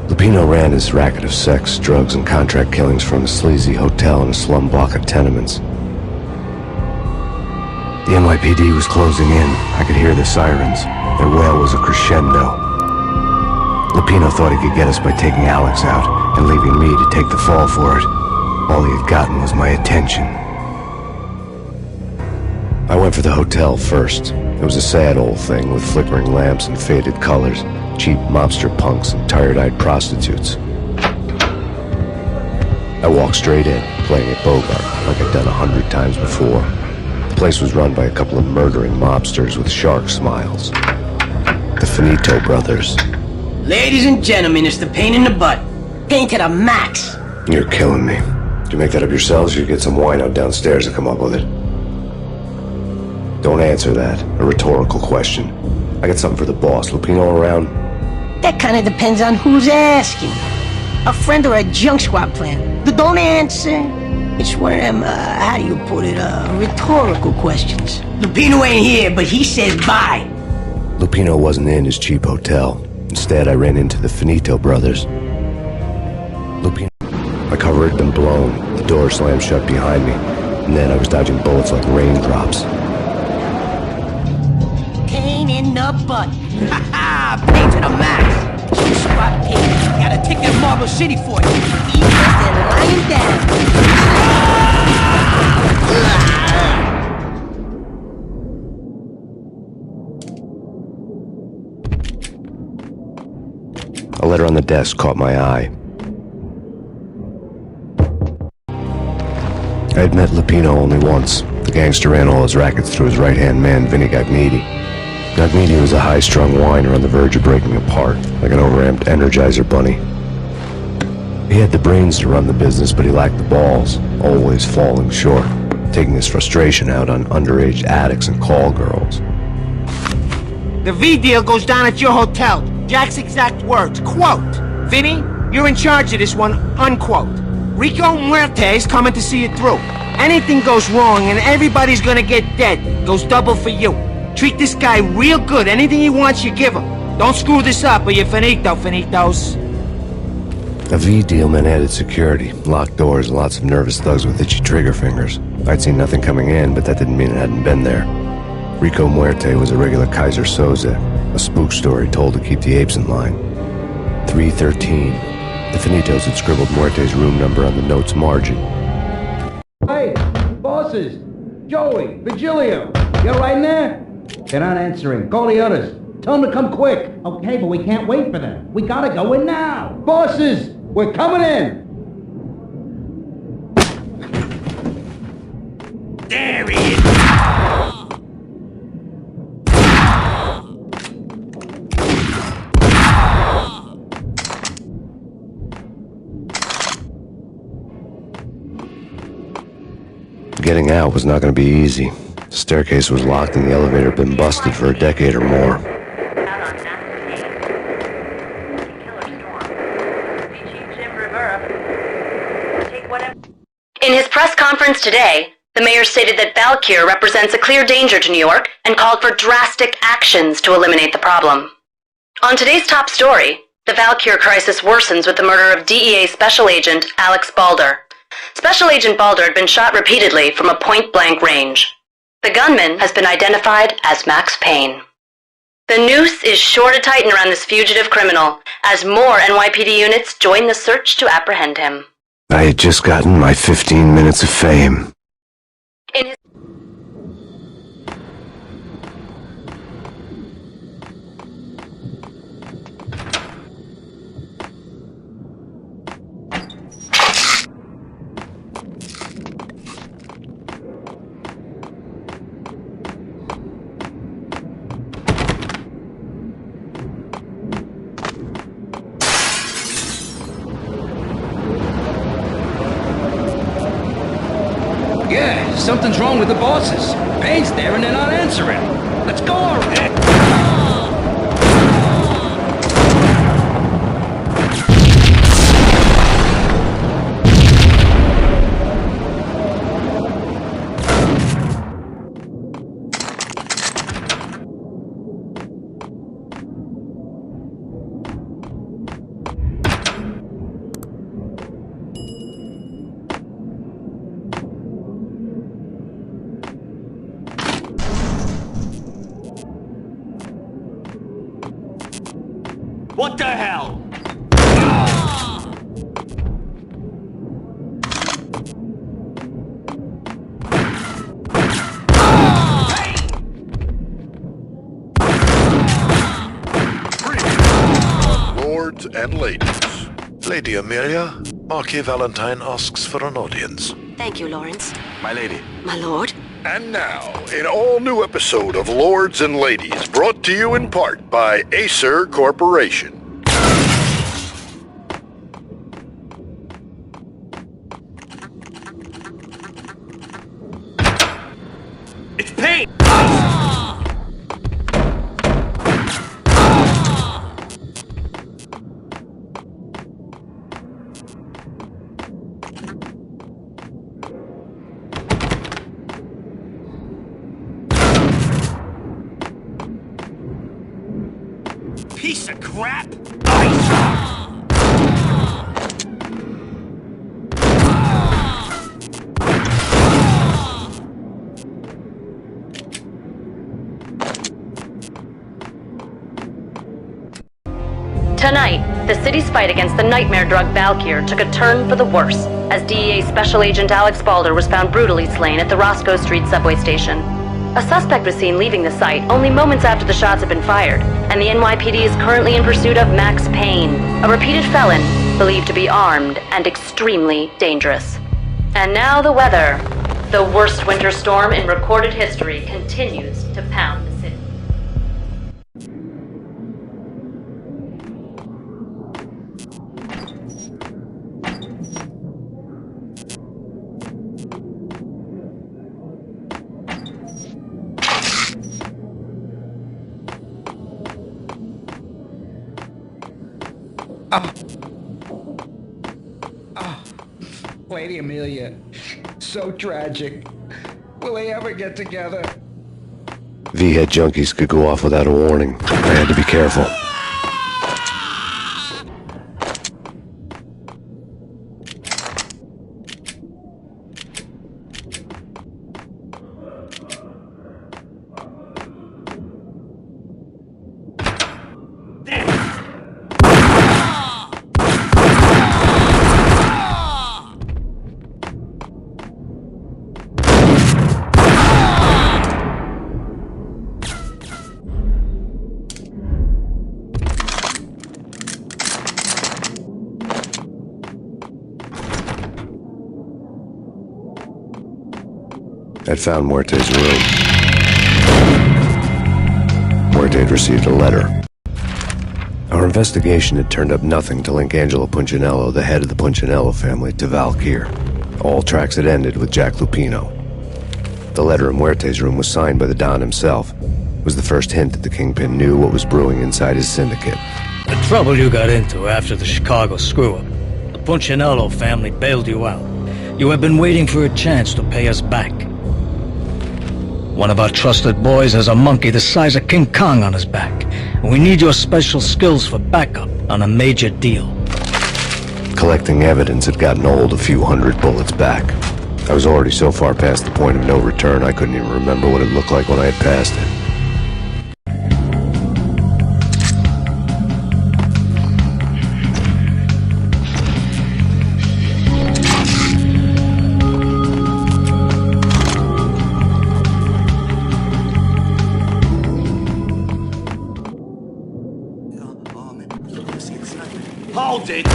Lupino ran his racket of sex, drugs, and contract killings from a sleazy hotel in a slum block of tenements. The NYPD was closing in. I could hear the sirens. Their wail was a crescendo. Lupino thought he could get us by taking Alex out and leaving me to take the fall for it. All he had gotten was my attention. I went for the hotel first. It was a sad old thing with flickering lamps and faded colors, cheap mobster punks and tired-eyed prostitutes. I walked straight in, playing at Bogart like I'd done 100 times before. The place was run by a couple of murdering mobsters with shark smiles. The Finito brothers. Ladies and gentlemen, it's the Payne in the butt. Payne to the max. You're killing me. Did you make that up yourselves, or you get some wine out downstairs to come up with it? Don't answer that. A rhetorical question. I got something for the boss. Lupino around? That kind of depends on who's asking. A friend or a junk squad plan. Don't answer. It's one of them, how do you put it, rhetorical questions. Lupino ain't here, but he says bye. Lupino wasn't in his cheap hotel. Instead, I ran into the Finito brothers. Lupino. My cover had been blown. The door slammed shut behind me. And then I was dodging bullets like raindrops. Payne in the butt. Ha ha! Payne to the max. Junk squad Payne. Got a ticket to Marble City for you. Eat and lying down. A letter on the desk caught my eye. I had met Lupino only once. The gangster ran all his rackets through his right-hand man, Vinny Gagniti. Gagniti was a high-strung whiner on the verge of breaking apart, like an overamped Energizer bunny. He had the brains to run the business, but he lacked the balls, always falling short, taking his frustration out on underage addicts and call girls. The V deal goes down at your hotel. Jack's exact words, quote, "Vinny, you're in charge of this one," unquote. Rico Muerte's coming to see it through. Anything goes wrong and everybody's gonna get dead. Goes double for you. Treat this guy real good. Anything he wants, you give him. Don't screw this up or you're finito, finitos. A V deal meant added security, locked doors, and lots of nervous thugs with itchy trigger fingers. I'd seen nothing coming in, but that didn't mean it hadn't been there. Rico Muerte was a regular Kaiser Soze, a spook story told to keep the apes in line. 313. The Finitos had scribbled Muerte's room number on the note's margin. Hey, bosses! Joey, Virgilio, you're right in there? They're not answering. Call the others. Tell them to come quick. Okay, but we can't wait for them. We gotta go in now. Bosses, we're coming in. There he is. Getting out was not going to be easy. The staircase was locked and the elevator had been busted for a decade or more. In his press conference today, the mayor stated that Valkyr represents a clear danger to New York and called for drastic actions to eliminate the problem. On today's top story, the Valkyr crisis worsens with the murder of DEA Special Agent Alex Balder. Special Agent Balder had been shot repeatedly from a point-blank range. The gunman has been identified as Max Payne. The noose is sure to tighten around this fugitive criminal as more NYPD units join the search to apprehend him. I had just gotten my 15 minutes of fame. In his Yeah, something's wrong with the bosses. Payne's there and they're not answering. Let's go already. What the hell? Lords and ladies. Lady Amelia, Marquis Valentine asks for an audience. Thank you, Lawrence. My lady. My lord? And now, an all-new episode of Lords and Ladies, brought to you in part by Acer Corporation. It's Payne! Piece of crap! Tonight, the city's fight against the nightmare drug Valkyr took a turn for the worse, as DEA Special Agent Alex Balder was found brutally slain at the Roscoe Street subway station. A suspect was seen leaving the site only moments after the shots had been fired, and the NYPD is currently in pursuit of Max Payne, a repeated felon believed to be armed and extremely dangerous. And now the weather. The worst winter storm in recorded history continues to pound the city. Lady Amelia, so tragic. Will they ever get together? V-head junkies could go off without a warning. I had to be careful. I'd found Muerte's room. Muerte had received a letter. Our investigation had turned up nothing to link Angelo Punchinello, the head of the Punchinello family, to Valkyr. All tracks had ended with Jack Lupino. The letter in Muerte's room was signed by the Don himself. It was the first hint that the Kingpin knew what was brewing inside his syndicate. The trouble you got into after the Chicago screw-up. The Punchinello family bailed you out. You have been waiting for a chance to pay us back. One of our trusted boys has a monkey the size of King Kong on his back. And we need your special skills for backup on a major deal. Collecting evidence had gotten old a few hundred bullets back. I was already so far past the point of no return I couldn't even remember what it looked like when I had passed it. Hold it!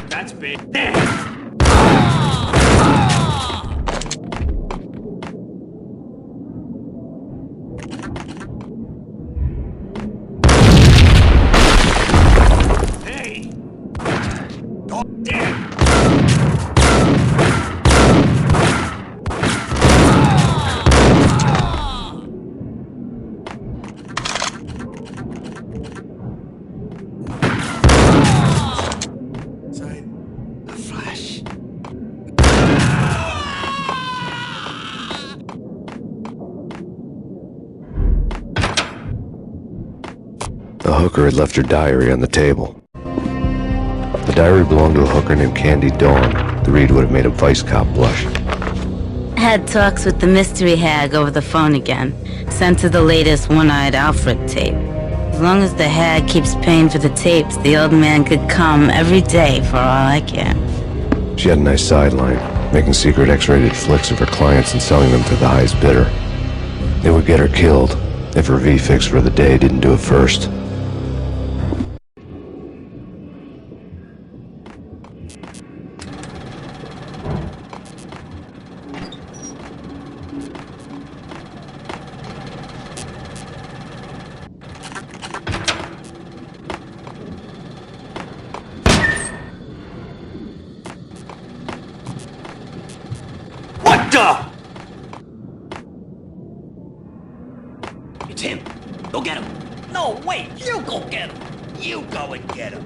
That's big. Hey! Oh, damn! A hooker had left her diary on the table. The diary belonged to a hooker named Candy Dawn. The read would have made a vice cop blush. Had talks with the mystery hag over the phone again. Sent her the latest One-Eyed Alfred tape. As long as the hag keeps paying for the tapes, the old man could come every day for all I care. She had a nice sideline, making secret X-rated flicks of her clients and selling them to the highest bidder. They would get her killed if her V-fix for the day didn't do it first. What the? It's him. Go get him. No, wait, you go get him. You go and get him.